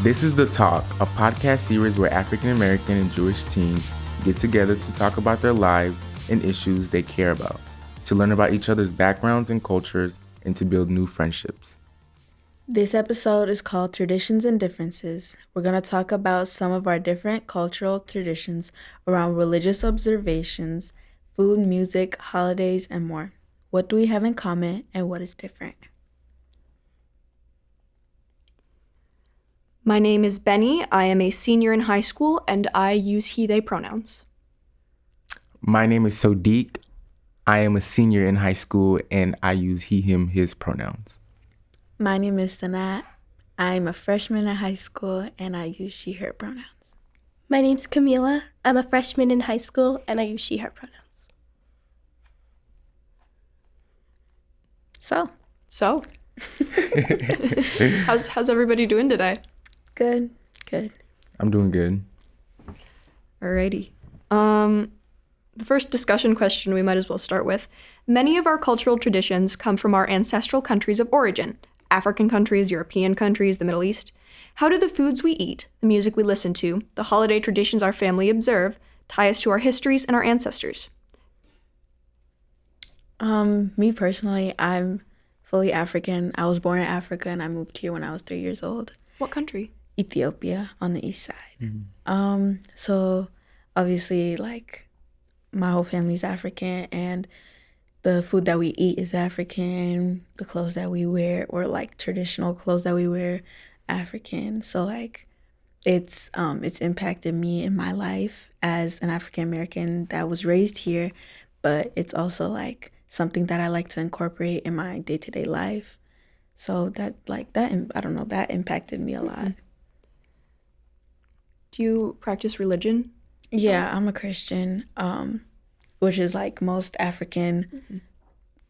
This is The Talk, a podcast series where African American and Jewish teens get together to talk about their lives and issues they care about, to learn about each other's backgrounds and cultures, and to build new friendships. This episode is called Traditions and Differences. We're going to talk about some of our different cultural traditions around religious observations, food, music, holidays, and more. What do we have in common and what is different? My name is Benny. I am a senior in high school and I use he, they pronouns. My name is Sodiq. I am a senior in high school and I use he, him, his pronouns. My name is Sanat. I'm a freshman in high school and I use she, her pronouns. My name's Camila. I'm a freshman in high school and I use she, her pronouns. So, How's everybody doing today? good. I'm doing good. Alrighty. The first discussion question we might as well start with. Many of our cultural traditions come from our ancestral countries of origin. African countries, European countries, the Middle East. How do the foods we eat, the music we listen to, the holiday traditions our family observe, tie us to our histories and our ancestors? Me personally, I'm fully African. I was born in Africa and I moved here when I was 3 years old. What country? Ethiopia on the east side. So obviously, like, my whole family's African and the food that we eat is African, the clothes that we wear, or like traditional clothes that we wear, African. So like it's impacted me in my life as an African American that was raised here, but it's also like something that I like to incorporate in my day-to-day life. So that impacted me a lot. Do you practice religion? Yeah, I'm a Christian, which is like most African,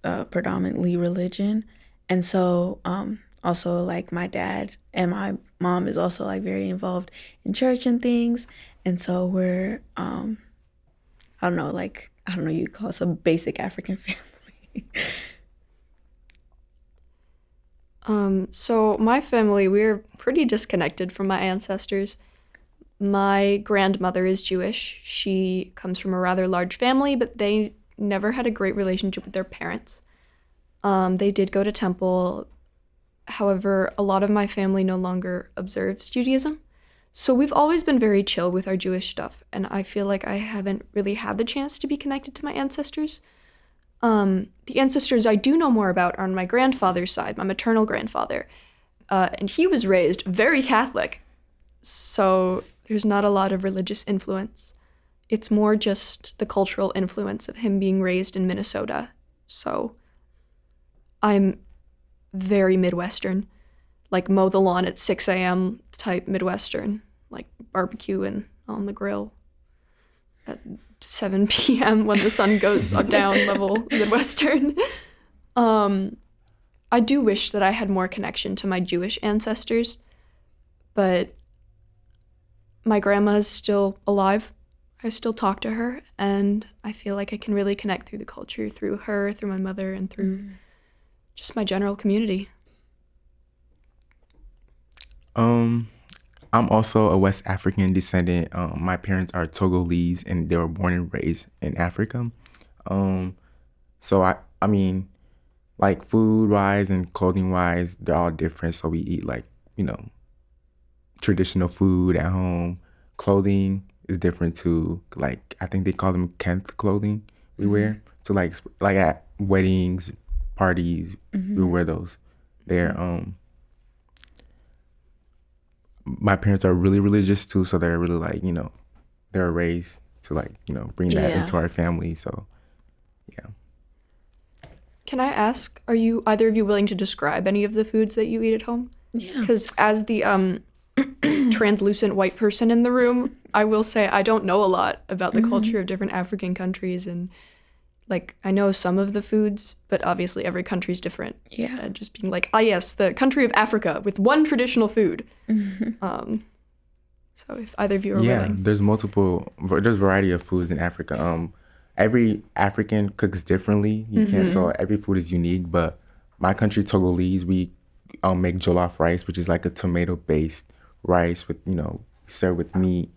predominantly religion. And so also like my dad and my mom is also like very involved in church and things. And so we're, I don't know, you call us a basic African family. So my family, we're pretty disconnected from my ancestors. My grandmother is Jewish. She comes from a rather large family, but they never had a great relationship with their parents. They did go to temple. However, a lot of my family no longer observes Judaism. So we've always been very chill with our Jewish stuff, and I feel like I haven't really had the chance to be connected to my ancestors. The ancestors I do know more about are on my grandfather's side, my maternal grandfather. And he was raised very Catholic. So there's not a lot of religious influence. It's more just the cultural influence of him being raised in Minnesota. So I'm very Midwestern, like mow the lawn at 6 a.m. type Midwestern, like barbecue and on the grill at 7 p.m. when the sun goes down level Midwestern. I do wish that I had more connection to my Jewish ancestors, but my grandma is still alive. I still talk to her, and I feel like I can really connect through the culture, through her, through my mother, and through just my general community. I'm also a West African descendant. My parents are Togolese and they were born and raised in Africa. So I mean, like food-wise and clothing-wise, they're all different. So we eat like, traditional food at home. Clothing is different too. Like I think they call them Kent clothing we wear. So like at weddings, parties, we wear those. They're my parents are really religious too, so they're really like, they're raised to like, bring that into our family. So yeah. Can I ask, are you either of you willing to describe any of the foods that you eat at home? Yeah. Because as the translucent white person in the room, I will say I don't know a lot about the culture of different African countries, and like I know some of the foods, but obviously every country is different. Yeah. And just being like, yes, the country of Africa with one traditional food. So if either of you are willing. There's variety of foods in Africa. Every African cooks differently. So every food is unique, but my country, Togolese, we make jollof rice, which is like a tomato-based rice with, served with meat,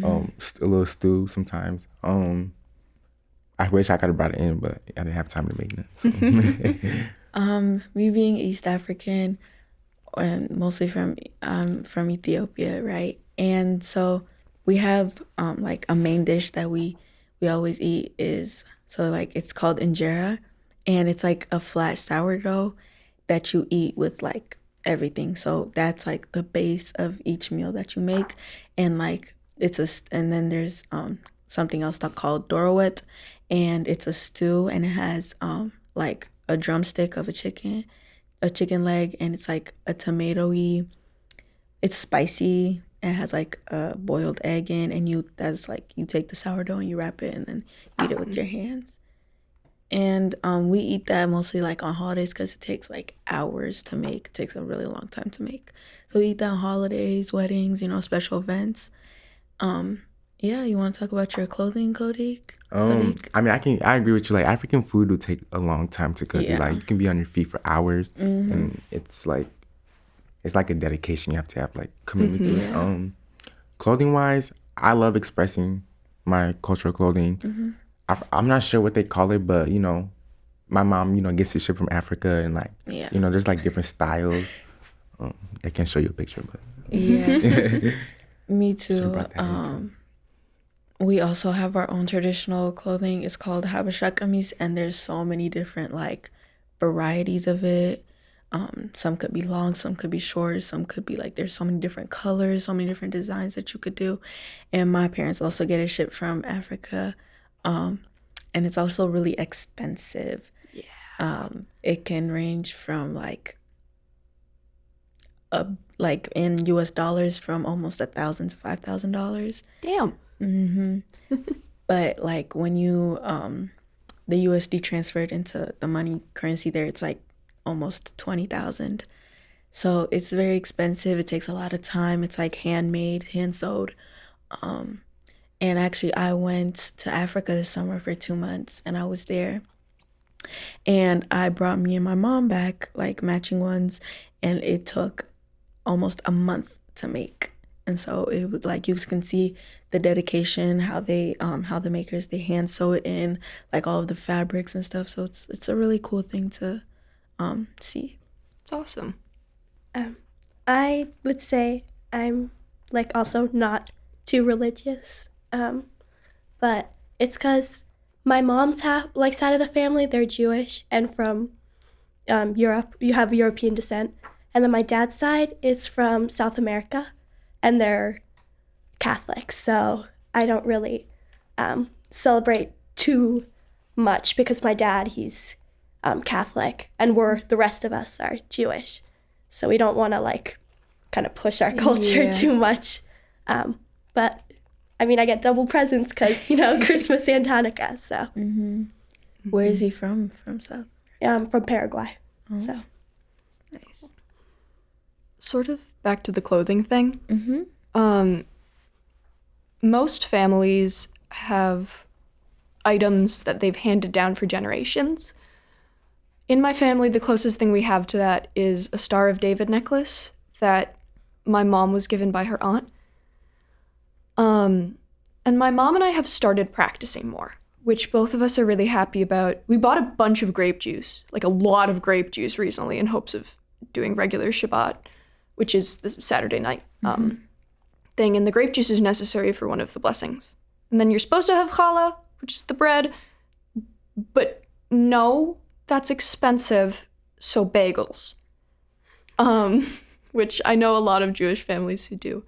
a little stew sometimes. I wish I could have brought it in, but I didn't have time to make that. So. Me being East African and mostly from Ethiopia, right? And so we have like a main dish that we always eat is so like it's called injera, and it's like a flat sourdough that you eat with like everything. So that's like the base of each meal that you make, and like and then there's something else that called dorowet, and it's a stew, and it has like a drumstick of a chicken leg, and it's like a tomatoey. It's spicy and has like a boiled egg in, and that's like you take the sourdough and you wrap it and then eat it with your hands. And we eat that mostly like on holidays because it takes like hours to make. It takes a really long time to make. So we eat that on holidays, weddings, special events. Yeah, you want to talk about your clothing, Sadiq? I mean, I agree with you. Like African food will take a long time to cook. Yeah. Like you can be on your feet for hours, and it's like a dedication. You have to have like commitment to it. Clothing wise, I love expressing my cultural clothing. I'm not sure what they call it, but my mom, gets it shipped from Africa, and like, Yeah. There's like different styles. I can't show you a picture, but Yeah. Me Should too. brought that in, too. We also have our own traditional clothing. It's called habesha kameez, and there's so many different like varieties of it. Some could be long, some could be short, some could be like there's so many different colors, so many different designs that you could do. And my parents also get it shipped from Africa. And it's also really expensive. Yeah. It can range from like in US dollars from almost $1,000 to $5,000. Damn. But like when you the USD transferred into the money currency there, it's like almost 20,000. So it's very expensive. It takes a lot of time. It's like handmade, hand sewed. And actually I went to Africa this summer for 2 months, and I was there. And I brought me and my mom back like matching ones, and it took almost a month to make. And so it was like you can see the dedication, how the makers they hand sew it in, like all of the fabrics and stuff. So it's a really cool thing to see. It's awesome. I would say I'm like also not too religious, but it's because my mom's side of the family, they're Jewish and from Europe. You have European descent, and then my dad's side is from South America, and they're Catholics. So I don't really celebrate too much because my dad, he's Catholic, and the rest of us are Jewish. So we don't want to like kind of push our culture too much. But I mean, I get double presents because, Christmas and Hanukkah. So Where is he from? From South? from Paraguay. Oh. So Nice. Sort of back to the clothing thing. Most families have items that they've handed down for generations. In my family, the closest thing we have to that is a Star of David necklace that my mom was given by her aunt. And my mom and I have started practicing more, which both of us are really happy about. We bought a bunch of grape juice, like a lot of grape juice recently, in hopes of doing regular Shabbat, which is this Saturday night thing. And the grape juice is necessary for one of the blessings. And then you're supposed to have challah, which is the bread. But no, that's expensive, so bagels. Which I know a lot of Jewish families who do.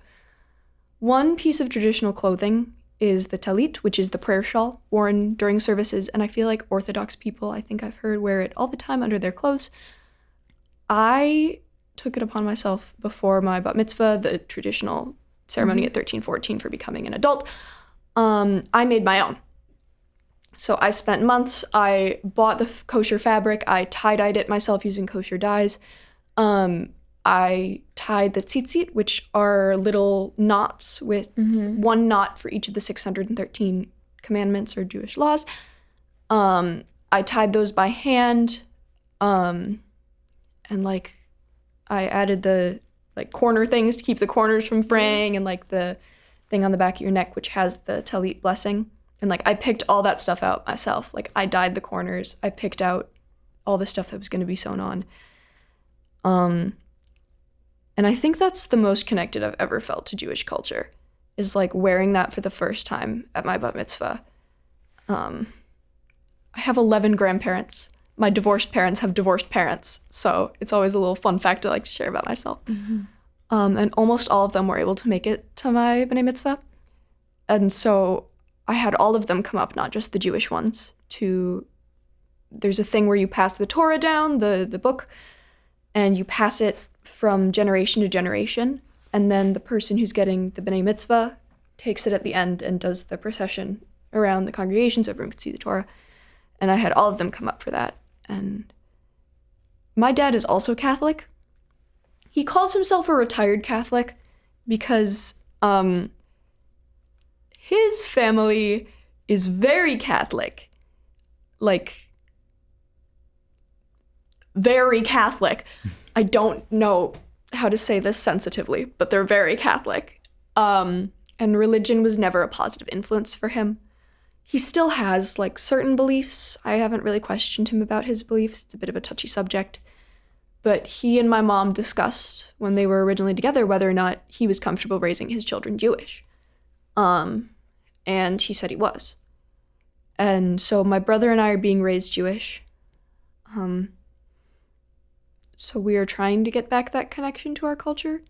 One piece of traditional clothing is the talit, which is the prayer shawl worn during services, and I feel like Orthodox people, I think I've heard, wear it all the time under their clothes. I took it upon myself before my bat mitzvah, the traditional ceremony at 13, 14 for becoming an adult. I made my own. So I spent months, I bought the kosher fabric, I tie-dyed it myself using kosher dyes. I tied the tzitzit, which are little knots with one knot for each of the 613 commandments or Jewish laws. I tied those by hand, and I added the like corner things to keep the corners from fraying, and like the thing on the back of your neck which has the Talit blessing. And like I picked all that stuff out myself. Like I dyed the corners. I picked out all the stuff that was going to be sewn on. And I think that's the most connected I've ever felt to Jewish culture, is like wearing that for the first time at my bat mitzvah. I have 11 grandparents. My divorced parents have divorced parents, so it's always a little fun fact I like to share about myself. Mm-hmm. And almost all of them were able to make it to my b'nai mitzvah. And so I had all of them come up, not just the Jewish ones, there's a thing where you pass the Torah down, the book, and you pass it from generation to generation, and then the person who's getting the b'nai mitzvah takes it at the end and does the procession around the congregation so everyone could see the Torah. And I had all of them come up for that. And my dad is also Catholic. He calls himself a retired Catholic because his family is very Catholic. Like, very Catholic. I don't know how to say this sensitively, but they're very Catholic. And religion was never a positive influence for him. He still has, like, certain beliefs. I haven't really questioned him about his beliefs. It's a bit of a touchy subject. But he and my mom discussed when they were originally together whether or not he was comfortable raising his children Jewish. And he said he was. And so my brother and I are being raised Jewish. So we are trying to get back that connection to our culture,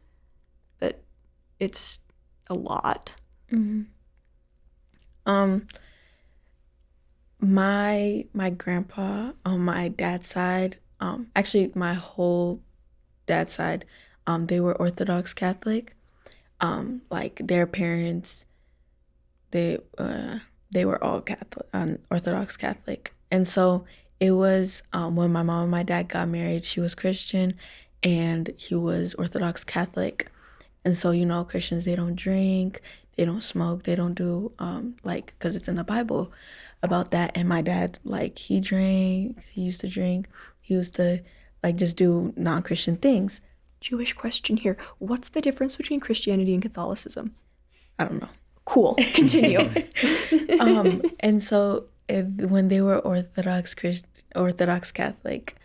but it's a lot. Mm-hmm. My grandpa on my dad's side, actually my whole dad's side, they were Orthodox Catholic. Like their parents, they were all Catholic, Orthodox Catholic, and so it was when my mom and my dad got married, she was Christian, and he was Orthodox Catholic, and so Christians, they don't drink, they don't smoke, they don't do because it's in the Bible about that. And my dad, like, he drank, he used to drink, he used to just do non-Christian things. Jewish question here. What's the difference between Christianity and Catholicism? I don't know. Cool. Continue. And so when they were Orthodox Catholic,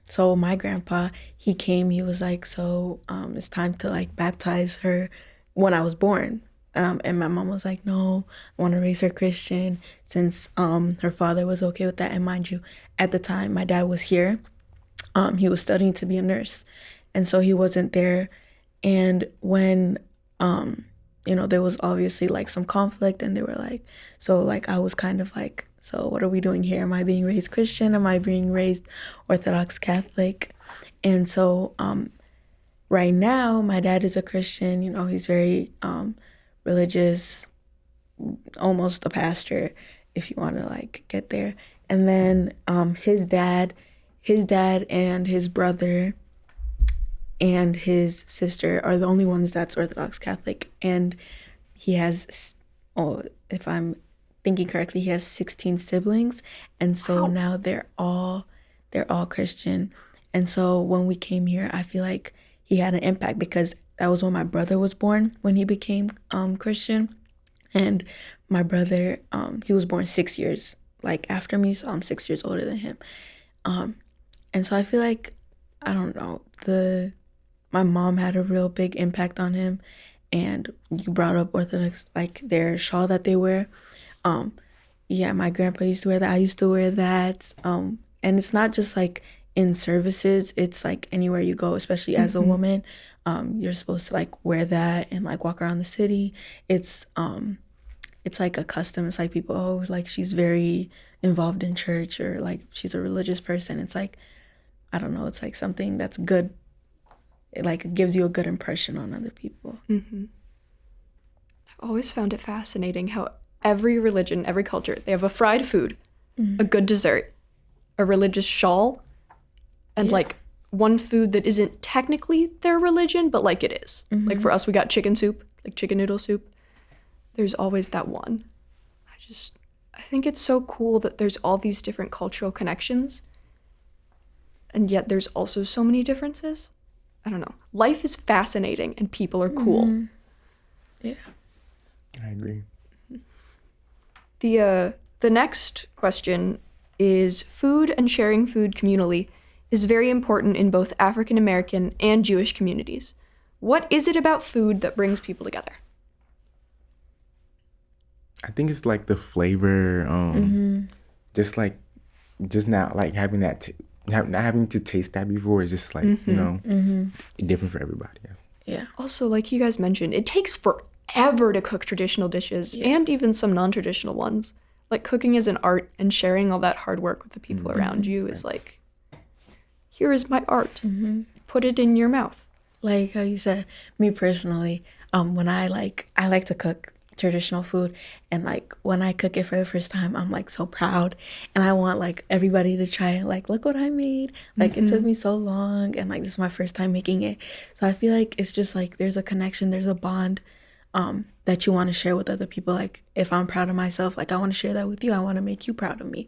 so my grandpa, he came, he was like, so it's time to baptize her when I was born. And my mom was like, no, I want to raise her Christian, since her father was okay with that. And mind you, at the time my dad was here, he was studying to be a nurse, and so he wasn't there. And when there was obviously some conflict, and they were I was kind of like, so what are we doing here? Am I being raised Christian? Am I being raised Orthodox Catholic? And so right now my dad is a Christian. He's very religious, almost a pastor, if you want to get there. And then his dad and his brother and his sister are the only ones that's Orthodox Catholic. And he has, if I'm thinking correctly, he has 16 siblings. And so now they're all Christian. And so when we came here, I feel like he had an impact, because that was when my brother was born, when he became Christian. And my brother, he was born 6 years after me, so I'm 6 years older than him. And so I feel like, I don't know, my mom had a real big impact on him. And you brought up Orthodox, their shawl that they wear. Yeah, my grandpa used to wear that. I used to wear that. And it's not just in services, it's anywhere you go, especially as a woman. You're supposed to wear that and walk around the city. It's a custom. It's people, she's very involved in church, or she's a religious person. It's I don't know, it's something that's good. It gives you a good impression on other people. Mm-hmm. I've always found it fascinating how every religion, every culture, they have a fried food, a good dessert, a religious shawl, and one food that isn't technically their religion, but it is. For us, we got chicken soup, chicken noodle soup. There's always that one. I think it's so cool that there's all these different cultural connections. and yet there's also so many differences. I don't know. Life is fascinating and people are cool. Yeah. I agree. The next question is, food and sharing food communally is very important in both African American and Jewish communities. What is it about food that brings people together? I think it's like the flavor, just not like having that, not having to taste that before. It's just like, different for everybody. Yeah. Also, like you guys mentioned, it takes forever to cook traditional dishes and even some non-traditional ones. Like, cooking is an art, and sharing all that hard work with the people around you is like, here is my art. Put it in your mouth. Like how you said, me personally, when I like to cook traditional food, and like when I cook it for the first time, I'm like so proud, and I want like everybody to try it. Like, look what I made. Like, it took me so long, and like this is my first time making it. So I feel like it's just like there's a connection, there's a bond that you want to share with other people. Like, if I'm proud of myself, like I want to share that with you. I want to make you proud of me.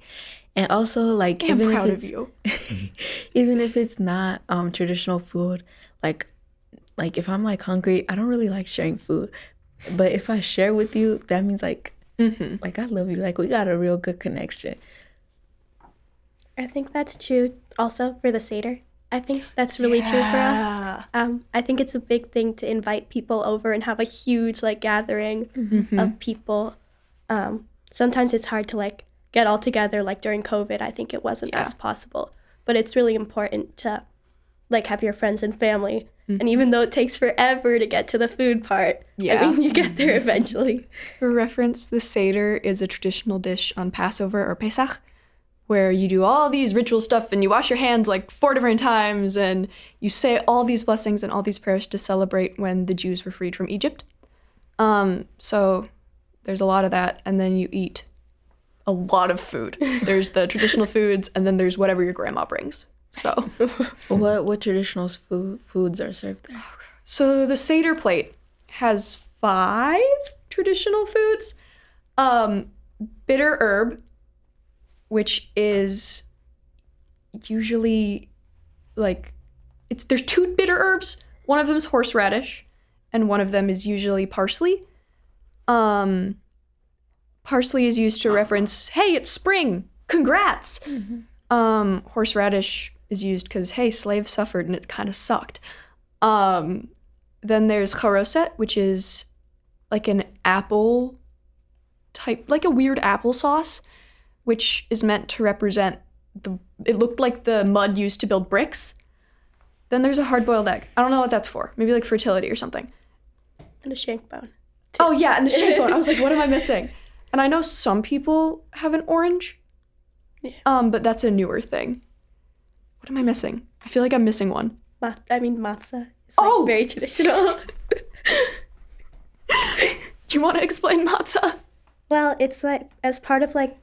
And also, like, I'm proud of you. even if it's not traditional food, like if I'm like hungry, I don't really like sharing food. But if I share with you, that means like I love you. Like, we got a real good connection. I think that's true also for the Seder. I think that's really true for us. I think it's a big thing to invite people over and have a huge like gathering of people. Sometimes it's hard to like get all together, like during COVID. I think it wasn't as possible, but it's really important to like have your friends and family. And even though it takes forever to get to the food part, I mean, you get there eventually. For reference, the Seder is a traditional dish on Passover or Pesach, where you do all these ritual stuff and you wash your hands like 4 different times and you say all these blessings and all these prayers to celebrate when the Jews were freed from Egypt. So there's a lot of that, and then you eat a lot of food. There's the traditional foods, and then there's whatever your grandma brings. So What traditional foods are served there? So the Seder plate has 5 traditional foods. Bitter herb, which is usually like, there's 2 bitter herbs. One of them is horseradish, and one of them is usually parsley. Parsley is used to reference, hey, it's spring, congrats. Horseradish is used because, hey, slaves suffered and it kind of sucked. Then there's charoset, which is like an apple type, like a weird applesauce, which is meant to represent it looked like the mud used to build bricks. Then there's a hard-boiled egg. I don't know what that's for. Maybe like fertility or something. And a shank bone. Oh yeah, and the shank bone. I was like, what am I missing? And I know some people have an orange. Yeah. But that's a newer thing. What am I missing? I feel like I'm missing one. Matzah is like very traditional. Do you want to explain matzah? Well, it's like as part of like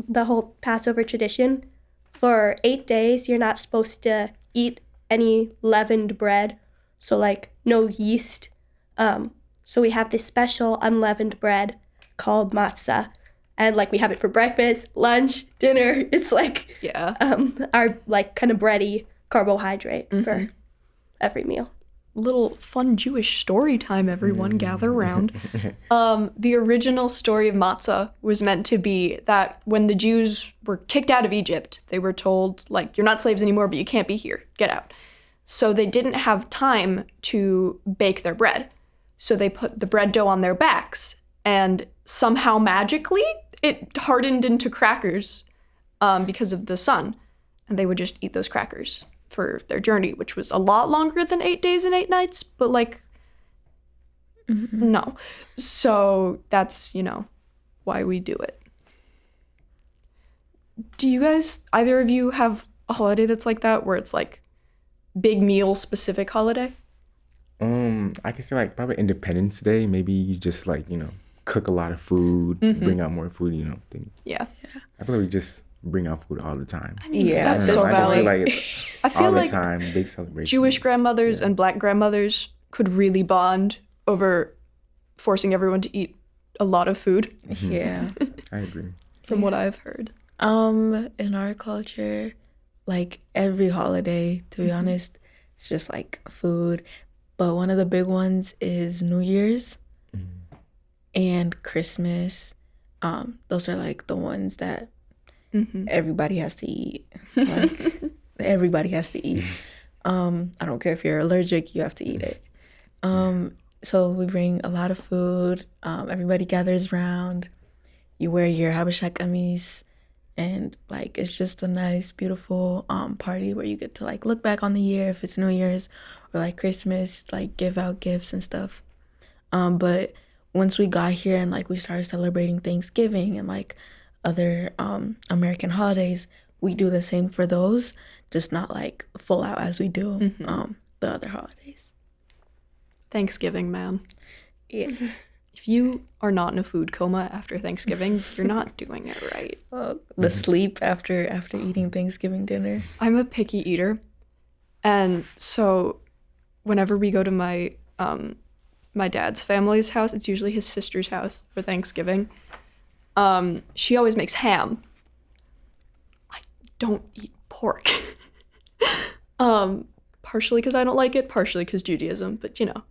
the whole Passover tradition, for 8 days you're not supposed to eat any leavened bread, so like no yeast. So we have this special unleavened bread called matzah, and like we have it for breakfast, lunch, dinner. It's like our like kind of bready carbohydrate for every meal. Little fun Jewish story time, everyone. Gather around. The original story of matzah was meant to be that when the Jews were kicked out of Egypt, they were told, like, you're not slaves anymore, but you can't be here. Get out. So they didn't have time to bake their bread. So they put the bread dough on their backs, and somehow magically it hardened into crackers because of the sun. And they would just eat those crackers for their journey, which was a lot longer than 8 days and 8 nights, but like, no. So that's, why we do it. Do you guys, either of you, have a holiday that's like that, where it's like big meal specific holiday? I can say like probably Independence Day. Maybe you just like, cook a lot of food, bring out more food, Yeah. I feel like we just bring out food all the time. I mean, that's so valid. I feel all like the time, big celebrations. Jewish grandmothers and Black grandmothers could really bond over forcing everyone to eat a lot of food. Yeah. I agree. From what I've heard. In our culture, like every holiday, to be honest. It's just like food. But one of the big ones is New Year's and Christmas. Those are like the ones that everybody has to eat. Like everybody has to eat. I don't care if you're allergic, you have to eat it. So we bring a lot of food. Everybody gathers around. You wear your Habesha kameez, and like it's just a nice, beautiful party where you get to like look back on the year if it's New Year's or like Christmas, like give out gifts and stuff. But once we got here and like we started celebrating Thanksgiving and like other American holidays, we do the same for those, just not like full out as we do the other holidays. Thanksgiving, man. Yeah. If you are not in a food coma after Thanksgiving, you're not doing it right. Oh, the sleep after eating Thanksgiving dinner. I'm a picky eater, and so whenever we go to my my dad's family's house, it's usually his sister's house for Thanksgiving. She always makes ham. I don't eat pork. Partially because I don't like it, partially because Judaism, but you know.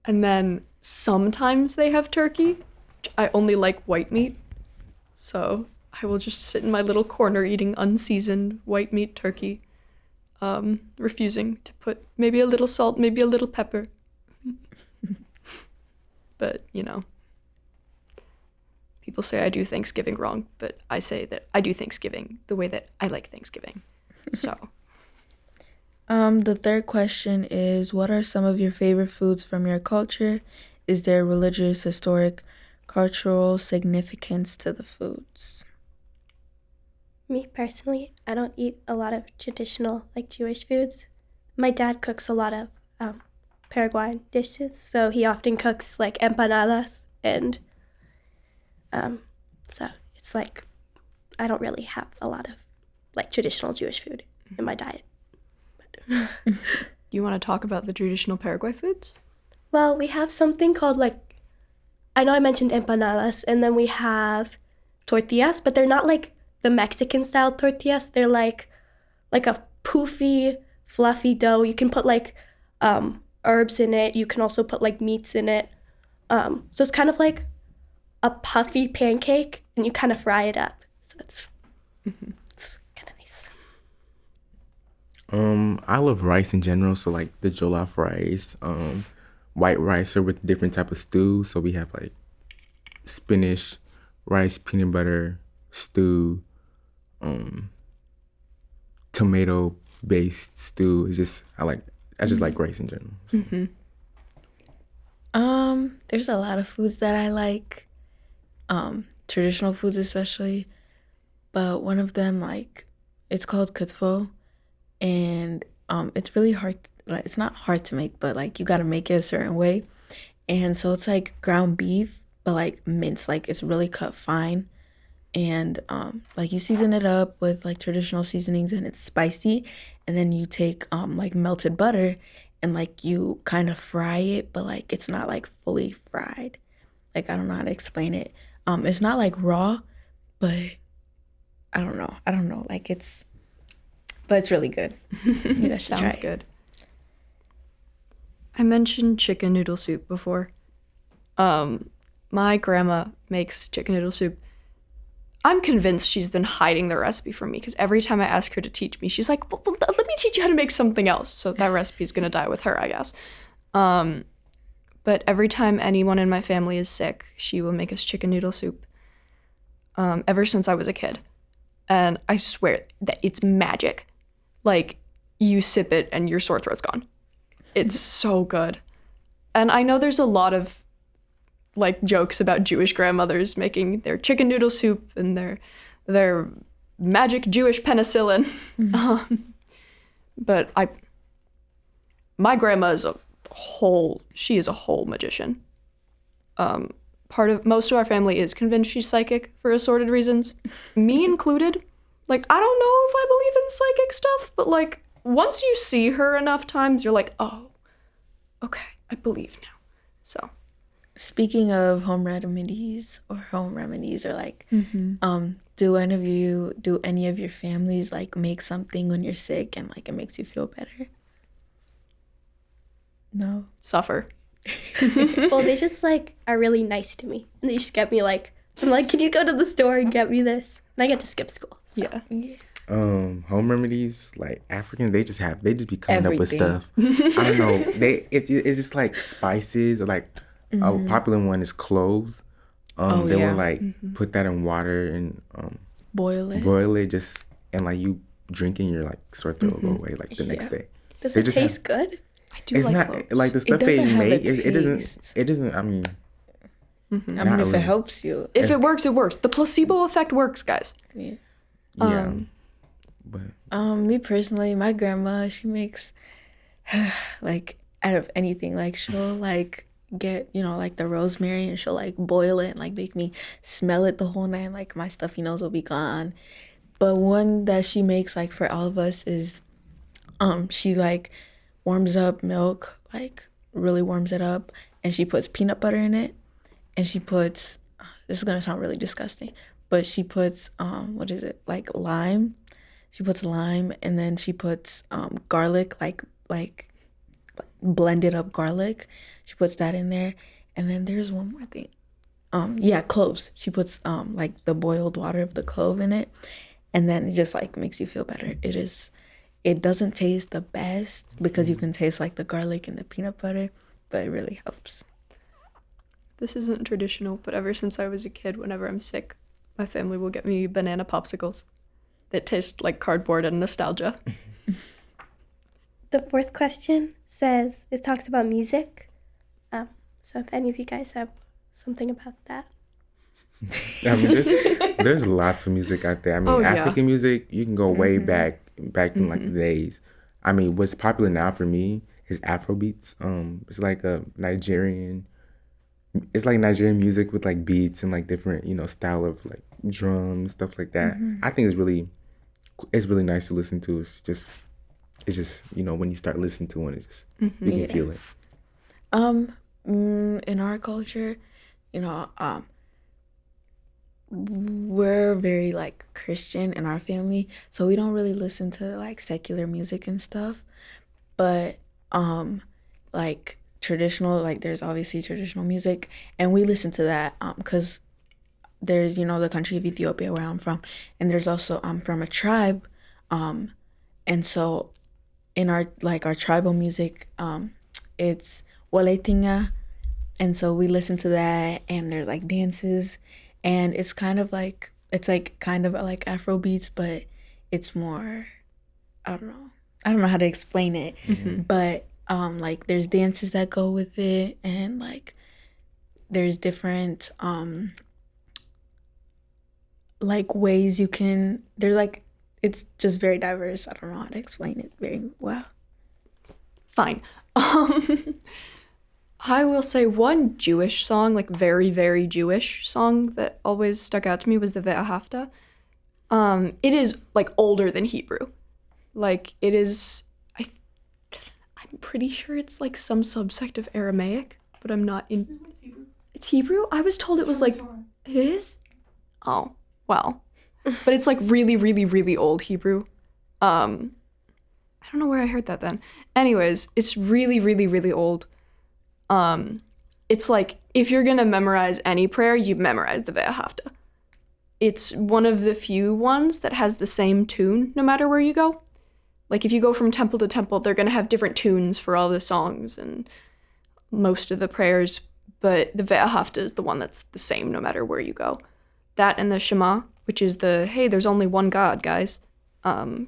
And then sometimes they have turkey. I only like white meat. So I will just sit in my little corner eating unseasoned white meat turkey, refusing to put maybe a little salt, maybe a little pepper. But, you know, people say I do Thanksgiving wrong, but I say that I do Thanksgiving the way that I like Thanksgiving. So. The third question is, what are some of your favorite foods from your culture? Is there religious, historic, cultural significance to the foods? Me personally, I don't eat a lot of traditional like Jewish foods. My dad cooks a lot of Paraguayan dishes, so he often cooks like empanadas, and so it's like I don't really have a lot of like traditional Jewish food in my diet. Do you want to talk about the traditional Paraguay foods? Well, we have something called like, I know I mentioned empanadas, and then we have tortillas, but they're not like the Mexican style tortillas. They're like a poofy, fluffy dough. You can put like herbs in it. You can also put like meats in it. So it's kind of like a puffy pancake, and you kind of fry it up. So it's kind of nice. I love rice in general, so like the jollof rice, white rice or with different type of stew. So we have like spinach, rice, peanut butter, stew, tomato based stew. It's just I just like rice in general. So. There's a lot of foods that I like, traditional foods especially, but one of them, like, it's called kutfo, and it's really hard. Like, it's not hard to make, but like you gotta make it a certain way, and so it's like ground beef, but like minced, like it's really cut fine, and like you season it up with like traditional seasonings, and it's spicy, and then you take like melted butter, and like you kind of fry it, but like it's not like fully fried. Like, I don't know how to explain it. It's not like raw, but I don't know. Like but it's really good. You guys should try Sounds it. good. I mentioned chicken noodle soup before. My grandma makes chicken noodle soup. I'm convinced she's been hiding the recipe from me because every time I ask her to teach me, she's like, well, let me teach you how to make something else. So that recipe's going to die with her, I guess. But every time anyone in my family is sick, she will make us chicken noodle soup. Ever since I was a kid. And I swear that it's magic. Like, you sip it and your sore throat's gone. It's so good. And I know there's a lot of like jokes about Jewish grandmothers making their chicken noodle soup and their magic Jewish penicillin. But my grandma is she is a whole magician. Most of our family is convinced she's psychic for assorted reasons, me included. Like, I don't know if I believe in psychic stuff, but like once you see her enough times, you're like, oh, okay, I believe now. So. Speaking of home remedies or like do any of your families like make something when you're sick and like it makes you feel better? No. Suffer. Well, they just like are really nice to me, and they just get me like, I'm like, can you go to the store and get me this? And I get to skip school. So. Yeah. Home remedies, like Africans, they just be coming up with Everything. stuff. I don't know. It's just like spices, or like a popular one is cloves. Oh, They yeah. will like put that in water and Boil it. boil it, just and like you drink it and your like sore throat will go away like the next Yeah. day. Does They it just taste good? I do It's like not cloves. like the stuff they doesn't have a make. It taste. doesn't. I mean, I mean, not if really. it helps you. If it works, it works. The placebo effect works, guys. Yeah. yeah. But Me personally, my grandma, she makes like out of anything. Like she'll like get, like the rosemary and she'll like boil it and like make me smell it the whole night. Like my stuffy nose will be gone. But one that she makes like for all of us is she like warms up milk, like really warms it up, and she puts peanut butter in it, and she puts this is gonna sound really disgusting, but she puts what is it, like lime. She puts lime, and then she puts garlic, like blended up garlic. She puts that in there, and then there's one more thing. Cloves. She puts like the boiled water of the clove in it, and then it just like makes you feel better. It doesn't taste the best because you can taste like the garlic and the peanut butter, but it really helps. This isn't traditional, but ever since I was a kid, whenever I'm sick, my family will get me banana popsicles that taste like cardboard and nostalgia. The fourth question says, it talks about music. So if any of you guys have something about that. I mean, there's lots of music out there. I mean, Oh, yeah. African music, you can go way back in like the days. I mean, what's popular now for me is Afrobeats. It's like it's like Nigerian music with like beats and like different, style of like drums, stuff like that. I think it's really nice to listen to. It's just when you start listening to one, it's just you can feel it. In our culture, we're very like Christian in our family, so we don't really listen to like secular music and stuff. But like traditional, like there's obviously traditional music, and we listen to that because there's the country of Ethiopia where I'm from, and there's also I'm from a tribe, and so in our tribal music, it's Waletinga, and so we listen to that, and there's like dances, and it's kind of like Afro beats, but it's more, I don't know how to explain it, but like there's dances that go with it, and like there's different like ways there's like, it's just very diverse. I don't know how to explain it very well. Fine. I will say one Jewish song, like very, very Jewish song that always stuck out to me was the Ve'ahavta. It is like older than Hebrew. Like it is, I'm pretty sure it's like some subsect of Aramaic, but I'm not in. It's Hebrew? I was told it was like, it is? Oh, well. But it's like really, really, really old Hebrew. I don't know where I heard that then. Anyways, it's really, really, really old. It's like, if you're gonna memorize any prayer, you memorize the Ve'ahavta. It's one of the few ones that has the same tune no matter where you go. Like if you go from temple to temple, they're gonna have different tunes for all the songs and most of the prayers, but the Ve'ahavta is the one that's the same no matter where you go. That and the Shema, which is the, hey, there's only one God, guys,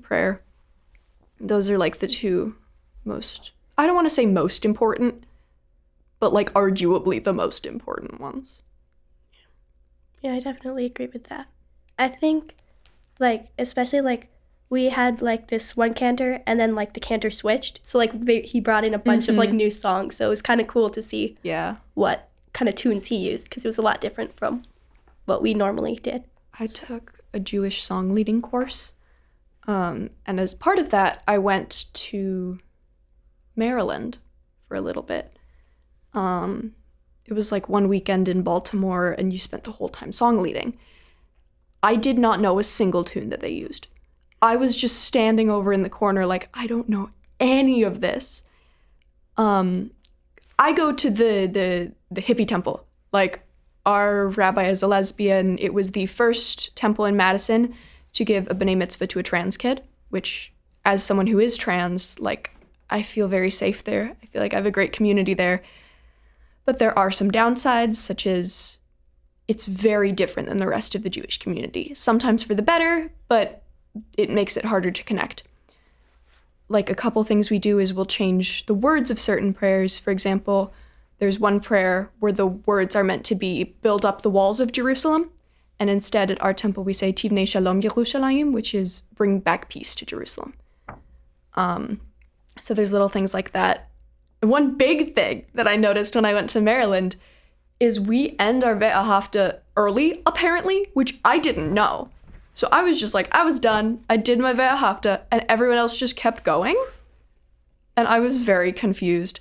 prayer. Those are like the two most, I don't want to say most important, but like arguably the most important ones. Yeah, I definitely agree with that. I think, like, especially, like, we had, like, this one cantor, and then, like, the cantor switched. So, like, he brought in a bunch of, like, new songs. So it was kind of cool to see what kind of tunes he used, because it was a lot different from what we normally did. I took a Jewish song leading course. And as part of that, I went to Maryland for a little bit. It was like one weekend in Baltimore, and you spent the whole time song leading. I did not know a single tune that they used. I was just standing over in the corner like, I don't know any of this. I go to the hippie temple. Like, our rabbi is a lesbian. It was the first temple in Madison to give a b'nai mitzvah to a trans kid, which, as someone who is trans, like, I feel very safe there. I feel like I have a great community there. But there are some downsides, such as it's very different than the rest of the Jewish community. Sometimes for the better, but it makes it harder to connect. Like, a couple things we do is we'll change the words of certain prayers. For example, there's one prayer where the words are meant to be build up the walls of Jerusalem. And instead at our temple we say Tivnei Shalom Yerushalayim, which is bring back peace to Jerusalem. So there's little things like that. One big thing that I noticed when I went to Maryland is we end our Ve'ahavta early, apparently, which I didn't know. So I was just like, I was done. I did my Ve'ahavta, and everyone else just kept going. And I was very confused.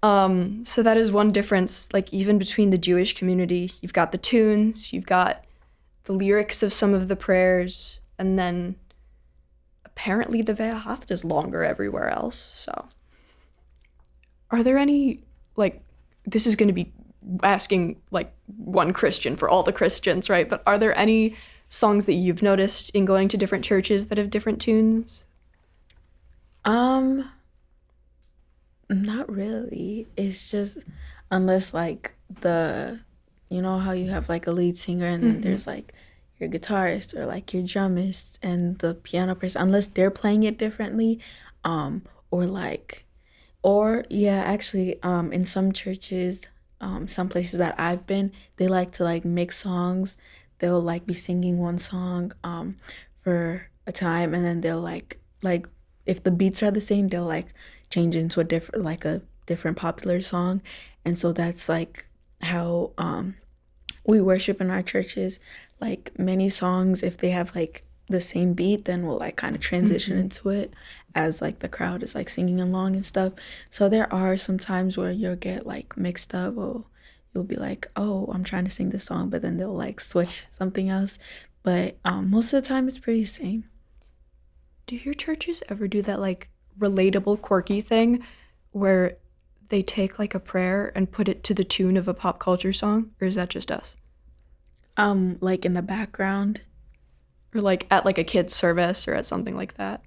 So that is one difference, like, even between the Jewish community. You've got the tunes, you've got the lyrics of some of the prayers, and then apparently the Ve'ahavta is longer everywhere else. So are there any, like, this is going to be asking, like, one Christian for all the Christians, right? But are there any songs that you've noticed in going to different churches that have different tunes? Not really. It's just, unless like you know how you have like a lead singer and then there's like your guitarist or like your drummist and the piano person, unless they're playing it differently, actually, in some churches, some places that I've been, they like to like mix songs. They'll like be singing one song for a time, and then they'll like if the beats are the same, they'll like change into a different popular song. And so that's like how we worship in our churches. Like, many songs, if they have like the same beat, then we'll like kind of transition into it as like the crowd is like singing along and stuff. So there are some times where you'll get like mixed up, or you'll be like, oh, I'm trying to sing this song, but then they'll like switch something else. But most of the time it's pretty the same. Do your churches ever do that like relatable, quirky thing where they take like a prayer and put it to the tune of a pop culture song, or is that just us? Like in the background, or like at like a kid's service or at something like that?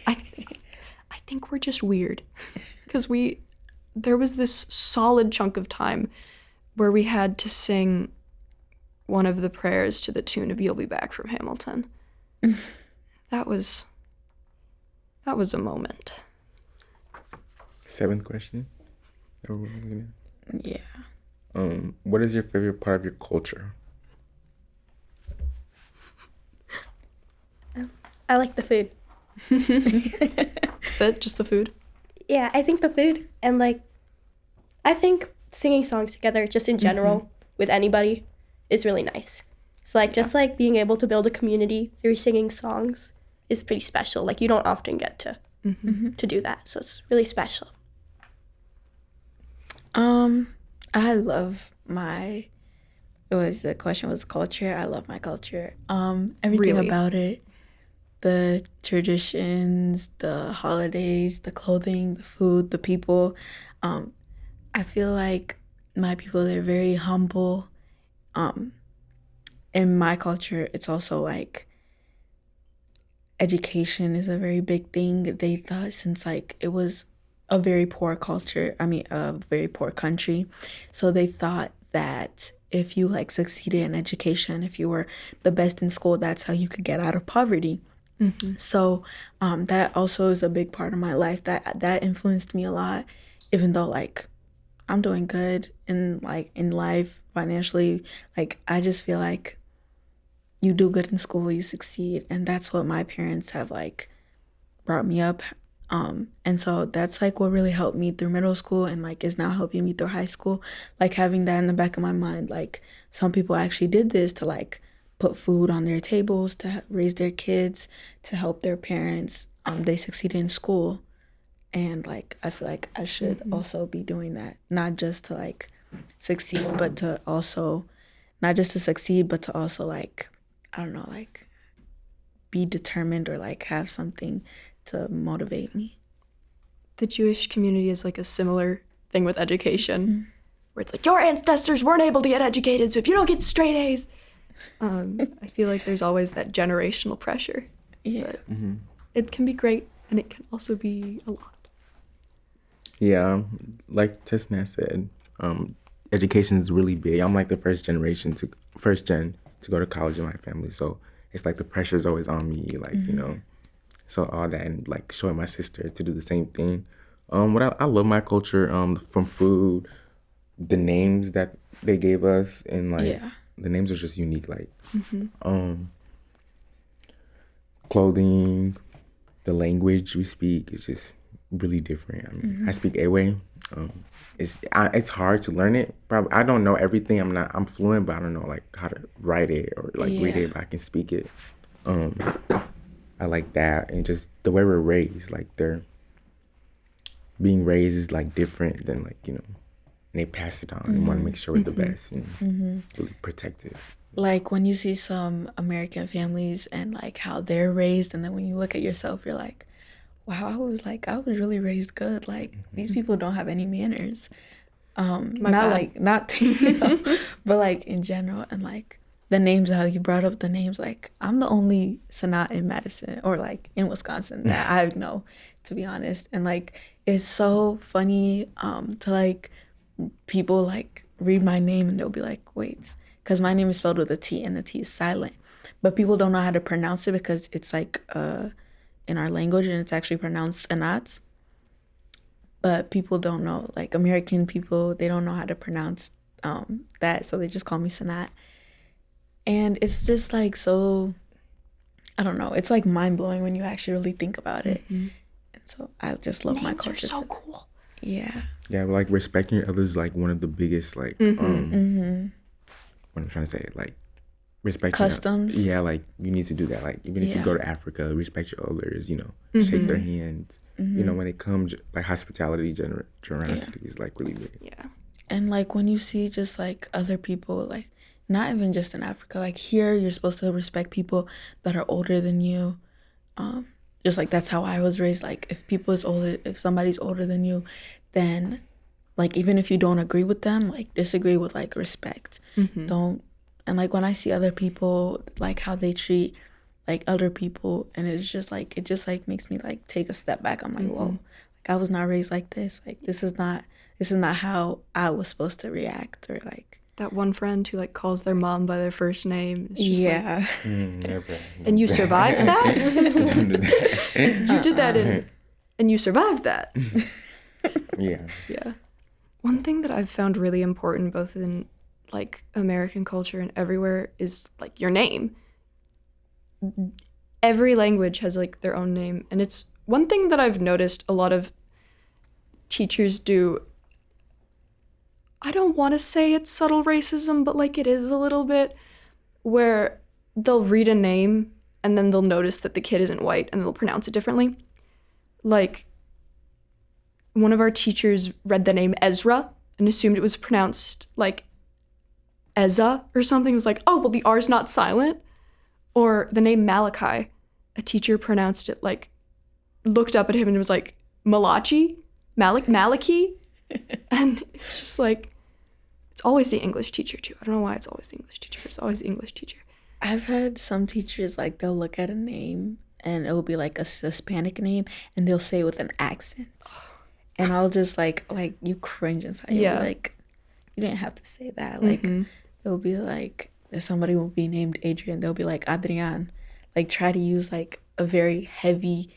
I think we're just weird, because there was this solid chunk of time where we had to sing one of the prayers to the tune of You'll Be Back from Hamilton. That was a moment. 7th question. yeah. What is your favorite part of your culture? I like the food. That's it? Just the food? Yeah, I think the food, and like, I think singing songs together just in general with anybody is really nice. So like, just like being able to build a community through singing songs is pretty special. Like, you don't often get to do that, so it's really special. I love the question was culture. I love my culture. Everything Really? about it. The traditions, the holidays, the clothing, the food, the people. I feel like my people, they're very humble. In my culture, it's also like education is a very big thing. They thought, since like it was a very poor culture, a very poor country, so they thought that if you like succeeded in education, if you were the best in school, that's how you could get out of poverty. So that also is a big part of my life. That influenced me a lot, even though like I'm doing good in life financially. Like, I just feel like you do good in school, you succeed, and that's what my parents have like brought me up. And so that's like what really helped me through middle school, and like is now helping me through high school. Like, having that in the back of my mind, like some people actually did this to like put food on their tables, to raise their kids, to help their parents. They succeeded in school, and like I feel like I should also be doing that, not just to like succeed, but to also not just to succeed, but to also like, I don't know, like be determined or like have something to motivate me. The Jewish community is like a similar thing with education, where it's like, your ancestors weren't able to get educated, so if you don't get straight A's, I feel like there's always that generational pressure. Yeah. But it can be great, and it can also be a lot. Yeah, like Tessna said, education is really big. I'm like the first gen to go to college in my family, so it's like the pressure is always on me, like you know, so all that and like showing my sister to do the same thing. I love my culture, from food, the names that they gave us, and like the names are just unique, like clothing, the language we speak is just really different. I mean, I speak Ewe. It's hard to learn it. Probably I don't know everything. I'm fluent, but I don't know like how to write it or like read it. But I can speak it. I like that, and just the way we're raised. Like they're being raised is like different than like and they pass it on and want to make sure we're the best and really protect it. Like when you see some American families and like how they're raised, and then when you look at yourself, you're like, wow, I was really raised good. Like these people don't have any manners. Not but like in general, and like the names, how you brought up the names, like I'm the only Sanat in Madison or like in Wisconsin that I know, to be honest. And like it's so funny to like people like read my name and they'll be like, wait, because my name is spelled with a T and the T is silent, but people don't know how to pronounce it because it's like in our language and it's actually pronounced Sanat. But people don't know, like American people, they don't know how to pronounce that, so they just call me Sanat. And it's just like so, I don't know, it's like mind-blowing when you actually really think about it. And so I just love my culture. Names are so cool. Yeah. Yeah, but like respecting others is like one of the biggest like what I'm trying to say, like respect customs. Yeah, like you need to do that. Like even if you go to Africa, respect your elders, shake their hands. When it comes like hospitality, generosity is like really big. Yeah. And like when you see just like other people, like not even just in Africa, like here you're supposed to respect people that are older than you. Just like that's how I was raised. Like if somebody's older than you, then like even if you don't agree with them, like disagree with like respect. Don't. And like when I see other people, like how they treat like other people, and it just like makes me like take a step back. I'm like, whoa, like I was not raised like this. Like this is not how I was supposed to react, or like that one friend who like calls their mom by their first name. It's just like, Never. And you survived that? You did that and you survived that. Yeah. Yeah. One thing that I've found really important both in like American culture and everywhere is like your name. Every language has like their own name, and it's one thing that I've noticed a lot of teachers do. I don't want to say it's subtle racism, but like it is a little bit, where they'll read a name and then they'll notice that the kid isn't white and they'll pronounce it differently. Like one of our teachers read the name Ezra and assumed it was pronounced like Eza or something. It was like, oh, well, the R's not silent. Or the name Malachi, a teacher pronounced it like, looked up at him and was like, Malachi? Malachi? And it's just like, it's always the English teacher too. I don't know why it's always the English teacher. It's always the English teacher. I've had some teachers like they'll look at a name and it will be like a Hispanic name and they'll say it with an accent. And I'll just like you cringe inside. You'll be like, you didn't have to say that. Like it'll be like, if somebody will be named Adrian, they'll be like Adrian. Like try to use like a very heavy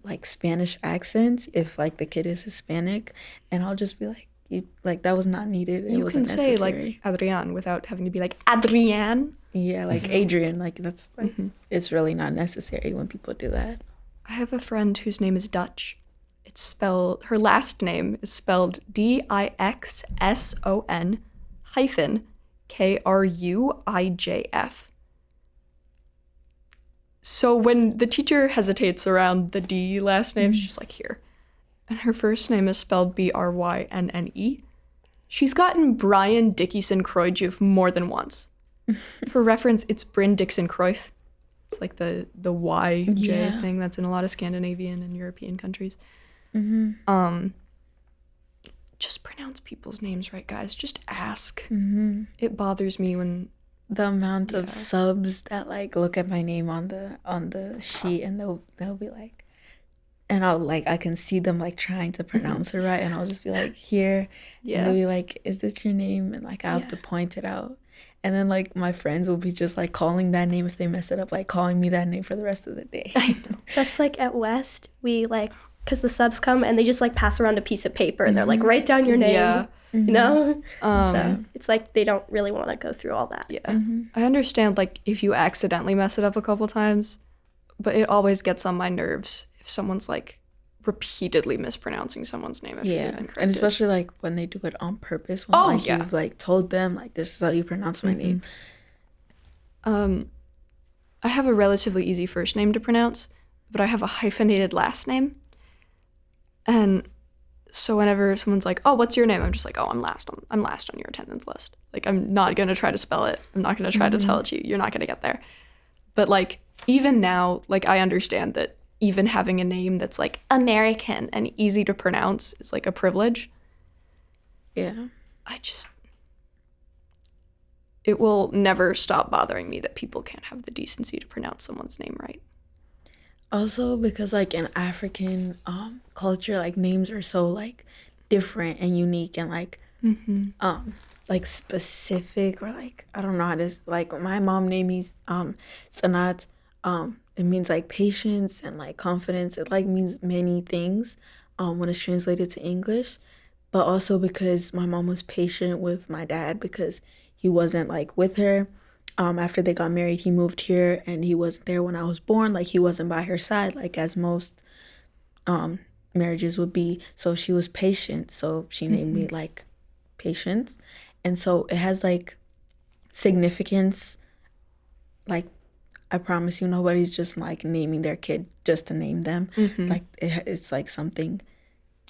like Spanish accent if like the kid is Hispanic, and I'll just be like, that was not needed. It wasn't necessary. You can say like Adrian without having to be like Adrian. Yeah, like Adrian, like that's like it's really not necessary when people do that. I have a friend whose name is Dutch. It's spelled, her last name is spelled Dixson Kruijf. So when the teacher hesitates around the D last name, she's just like, here. And her first name is spelled Brynne. She's gotten Brian Dickinson Cruyff more than once. For reference, it's Bryn Dixon Cruyff. It's like the YJ thing that's in a lot of Scandinavian and European countries. Just pronounce people's names right, guys. Just ask. It bothers me when the amount of subs that like look at my name on the sheet and they'll be like, and I can see them like trying to pronounce it right, and I'll just be like, here, and they'll be like, is this your name? And like I have to point it out. And then, like, my friends will be just, like, calling that name if they mess it up, like, calling me that name for the rest of the day. I know. That's, like, at West, we, like, because the subs come and they just, like, pass around a piece of paper and they're like, write down your name, you know? So it's like they don't really want to go through all that. Yeah. I understand, like, if you accidentally mess it up a couple times, but it always gets on my nerves if someone's, like, repeatedly mispronouncing someone's name after they've been corrected. And especially like when they do it on purpose, when you've like told them like this is how you pronounce my name. I have a relatively easy first name to pronounce, but I have a hyphenated last name. And so whenever someone's like, "Oh, what's your name?" I'm just like, "Oh, I'm last on your attendance list." Like, I'm not going to try to spell it. I'm not going to try to tell it to you. You're not going to get there. But like even now, like I understand that even having a name that's like American and easy to pronounce is like a privilege. Yeah. It will never stop bothering me that people can't have the decency to pronounce someone's name right. Also because like in African culture, like names are so like different and unique and like specific, or like I don't know how to, like my mom named me Sanat. It means like patience and like confidence. It like means many things when it's translated to English. But also because my mom was patient with my dad because he wasn't like with her. After they got married, he moved here and he wasn't there when I was born. Like he wasn't by her side, like as most marriages would be. So she was patient. So she named me like Patience. And so it has like significance. Like I promise you, nobody's just like naming their kid just to name them. Like it's like something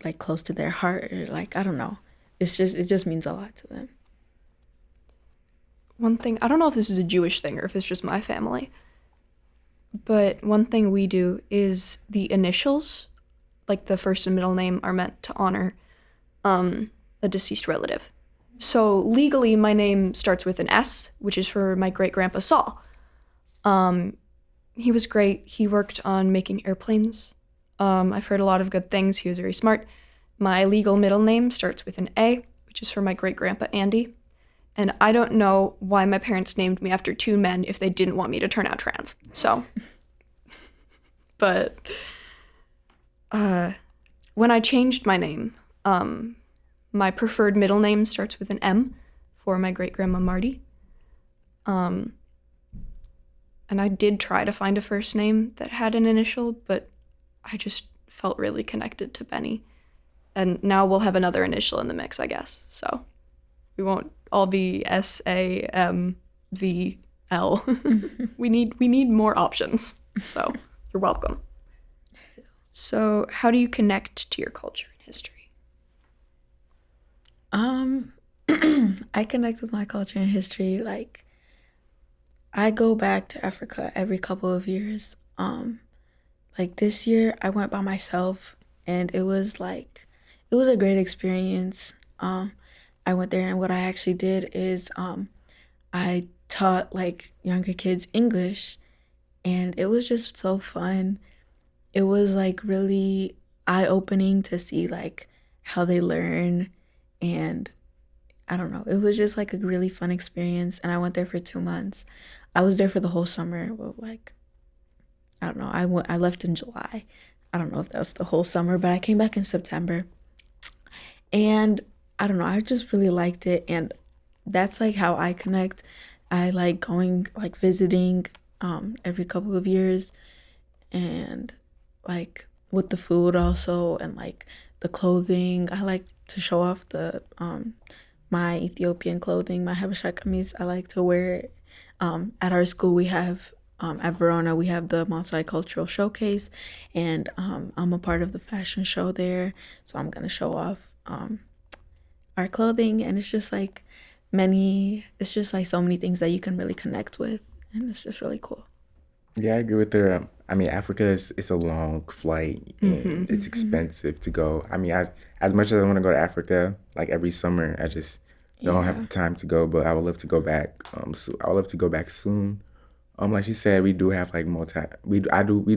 like close to their heart, or like I don't know. It just means a lot to them. One thing, I don't know if this is a Jewish thing or if it's just my family, but one thing we do is the initials, like the first and middle name, are meant to honor a deceased relative. So legally, my name starts with an S, which is for my great-grandpa Saul. He was great. He worked on making airplanes. I've heard a lot of good things. He was very smart. My legal middle name starts with an A, which is for my great-grandpa Andy. And I don't know why my parents named me after two men if they didn't want me to turn out trans. So, but when I changed my name, my preferred middle name starts with an M for my great-grandma Marty. And I did try to find a first name that had an initial, but I just felt really connected to Benny. And now we'll have another initial in the mix, I guess. So we won't all be SAMVL. We need more options. So you're welcome. So how do you connect to your culture and history? I connect with my culture and history. Like I go back to Africa every couple of years. Like this year I went by myself and it was a great experience. I went there and what I actually did is I taught like younger kids English, and it was just so fun. It was like really eye-opening to see like how they learn, and I don't know, it was just like a really fun experience. And I went there for 2 months. I was there for the whole summer. Well, like I don't know, I left in July. I don't know if that was the whole summer, but I came back in September. And I don't know, I just really liked it, and that's like how I connect. I like going, like visiting every couple of years, and like with the food also, and like the clothing. I like to show off the my Ethiopian clothing, my Habesha kameez. I like to wear it. At our school we have at Verona we have the multicultural showcase, and I'm a part of the fashion show there, so I'm gonna show off our clothing, and it's just like so many things that you can really connect with, and it's just really cool. Yeah, I agree with her. I mean, Africa is it's a long flight and it's expensive to go. I mean, as much as I want to go to Africa, like every summer, I just don't have the time to go. But I would love to go back. So I would love to go back soon. Like she said, we do have like we do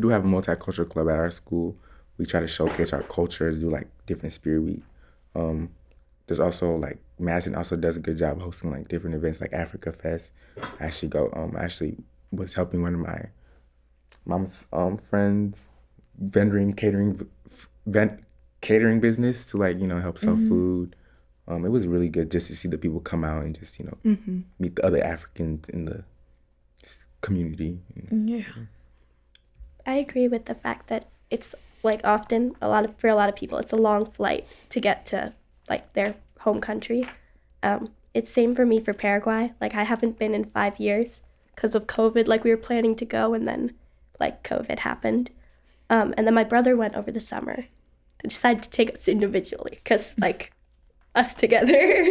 have a multicultural club at our school. We try to showcase our cultures, do like different spirit week. There's also like Madison also does a good job hosting like different events like Africa Fest. I actually was helping one of my mom's friends catering business to like help sell food. It was really good just to see the people come out and just meet the other Africans in the community. Yeah. I agree with the fact that it's like often for a lot of people it's a long flight to get to like their home country. It's same for me for Paraguay. Like I haven't been in 5 years because of COVID. Like we were planning to go and then like COVID happened. And then my brother went over the summer. They decided to take us individually because like us together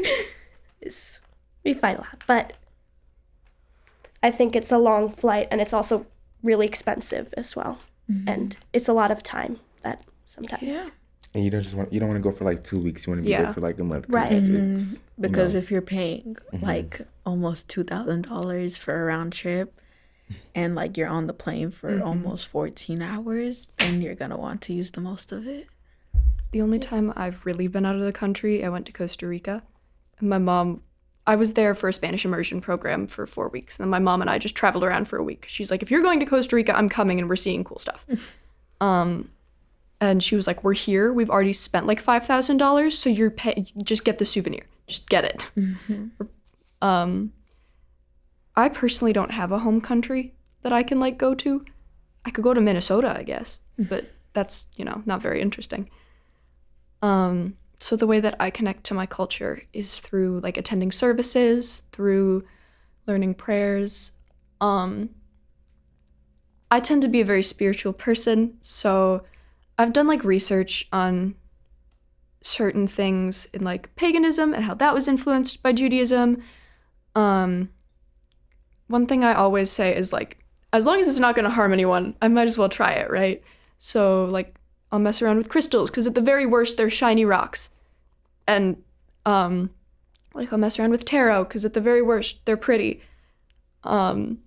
we fight a lot. But I think it's a long flight and it's also really expensive as well. And it's a lot of time that sometimes. Yeah. And you don't want to go for like 2 weeks. You want to be there for like a month. Right. It's, Because if you're paying like almost $2,000 for a round trip and like you're on the plane for almost 14 hours, then you're going to want to use the most of it. The only time I've really been out of the country, I went to Costa Rica. And I was there for a Spanish immersion program for 4 weeks. And then my mom and I just traveled around for a week. She's like, if you're going to Costa Rica, I'm coming and we're seeing cool stuff. And she was like, we're here. We've already spent like $5,000. So just get the souvenir. Just get it. I personally don't have a home country that I can like go to. I could go to Minnesota, I guess. But that's, not very interesting. So the way that I connect to my culture is through like attending services, through learning prayers. I tend to be a very spiritual person, so I've done like research on certain things in like paganism and how that was influenced by Judaism. One thing I always say is like, as long as it's not going to harm anyone, I might as well try it, right? So like I'll mess around with crystals because at the very worst they're shiny rocks. And like I'll mess around with tarot because at the very worst they're pretty. And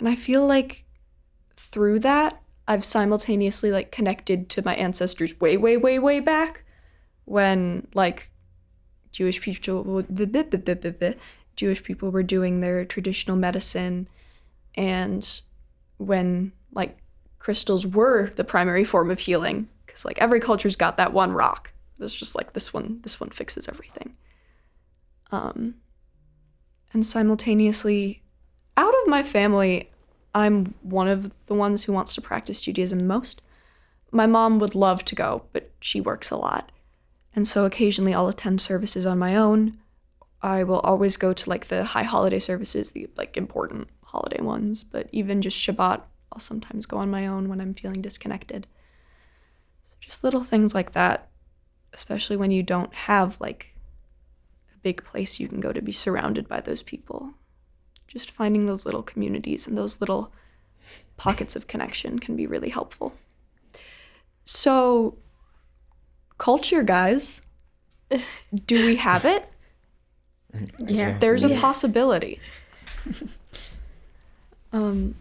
I feel like through that I've simultaneously like connected to my ancestors way, way, way, way back when like Jewish people were doing their traditional medicine, and when like crystals were the primary form of healing, because like every culture's got that one rock. It's just like this one fixes everything. And simultaneously, out of my family, I'm one of the ones who wants to practice Judaism the most. My mom would love to go, but she works a lot. And so occasionally I'll attend services on my own. I will always go to like the high holiday services, the like important holiday ones, but even just Shabbat, I'll sometimes go on my own when I'm feeling disconnected. So just little things like that, especially when you don't have like a big place you can go to be surrounded by those people. Just finding those little communities and those little pockets of connection can be really helpful. So, culture, guys, do we have it? Yeah. There's a possibility. I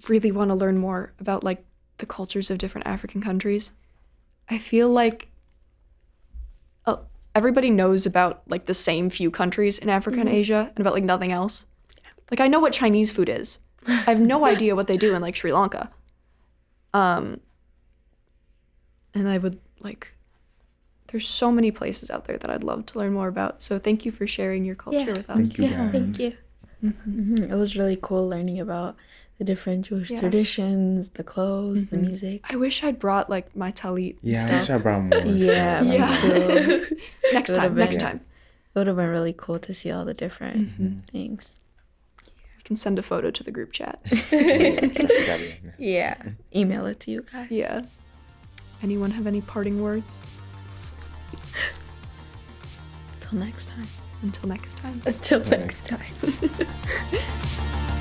really want to learn more about like the cultures of different African countries. I feel like everybody knows about like the same few countries in Africa and Asia and about like nothing else. Like I know what Chinese food is. I have no idea what they do in like Sri Lanka. And I would like, there's so many places out there that I'd love to learn more about. So thank you for sharing your culture with us. Thank you, guys. Thank you. It was really cool learning about the different Jewish traditions, the clothes, the music. I wish I'd brought like my talit. Yeah, stuff. I wish I brought more. Yeah, me too. Next time. It would have been really cool to see all the different things. You can send a photo to the group chat. Yeah. Email it to you guys. Yeah. Anyone have any parting words? Until next time. Until next time. Until next time.